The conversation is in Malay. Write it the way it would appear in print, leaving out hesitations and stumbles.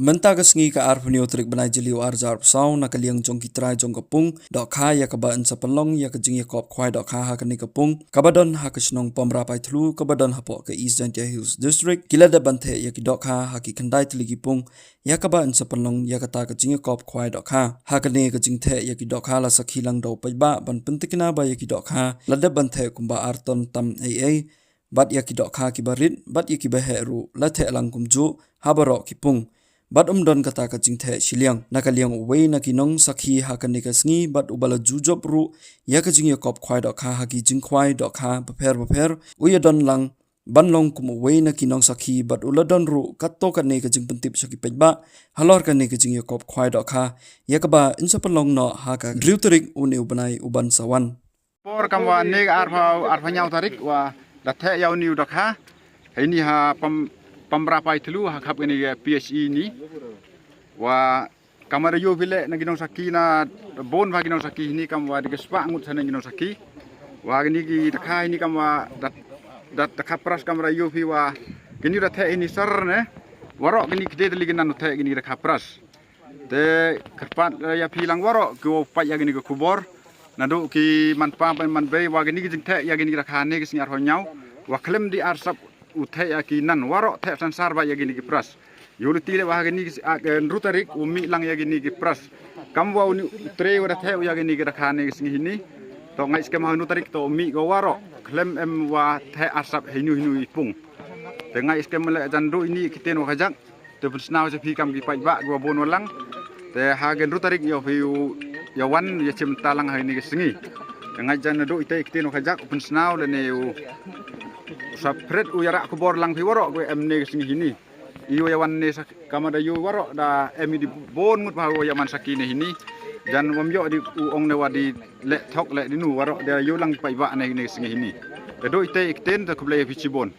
Menta ka sngi ka arpuniu trik banai jeliu arjar psau na kaliang jong kitrai jong kapung dok kha ya ka ba in sapalong ya ka jing ya kop khwai dok kha ha ka ni kapung kabadon ha ka snong pomra pai thlu kabadon ha po ka East Jantia Hills District kila da banthe ya ki dok kha ha ki khandai tli ki pung ya ka ba in sapalong ya ka ta ka jing ya kop khwai dok kha ha ka ni ka jing the ya ki dok kha la sakhi lang do pai ba ban pintikna ba ya ki dok kha la da banthe kumba arton tam ai bat ya ki dok kha ki barit bat ya ki ba heru la the lang kumju ha baro ki pung bat don kata ka jing the shiliang nakaliang wei na kinong sakhi ha ka ni ka sngi bat ubala jujob ru ya ka jing ya kop khwai dok kha ha ki jing khwai dok kha paper uya don lang banlong kum wei na kinong sakhi bat uladon ru katto ka ni ka jing pentip saki pejba halor ka ni ka jing ya kop khwai dok kha ya ka ba insapalong no ha ka gliuterik uni ubanai uban sawan por kamwa ne arfa nyau tarik wa dathe yau niu dok kha ini ha pamrapai telu hak ini PSE ni wa kamara yo vile na ginong saki na bon va ginong saki ni kamwa de gespa ngut sana ginong saki wa ni gi takha ini kamwa dat kapras kamara yo vi wa gini rathe ini sar ne warok gini kede teli ginan the gini kapras de kerpat ya pilang warok go pat ya gini go kubor nadu ki manpa man be wa gini jing the ya gini rakha ne gisnyar honyau wa klem di arsap uthai akinan warok the sansar ba yagini ki pras yulu tile wa gini rutarik umi lang yagini ki pras kamwa uni tre wa the yagini ki rakhane singi hini to ngai skem hanu tarik to umi go warok klem em wa the asap hinu ipung te ngai skem le jandu ini kiten wa khajak te pusnaw se phi kam ki pai ba go bon walang te hagen rutarik yo fiu ya wan ya chim talang hini ki singi ngai jandu ite kiten wa khajak pusnaw le ne sapret uyara kubor lang pi warok gue emne singi hini iyo yawan ne kamada yu warok da emi di bon mut bahawa yaman sakine hini dan wamyo di uong ne wadi le thok le dinu warok da yu lang pai ba ne singi hini do ite ikten ta kublai pici bon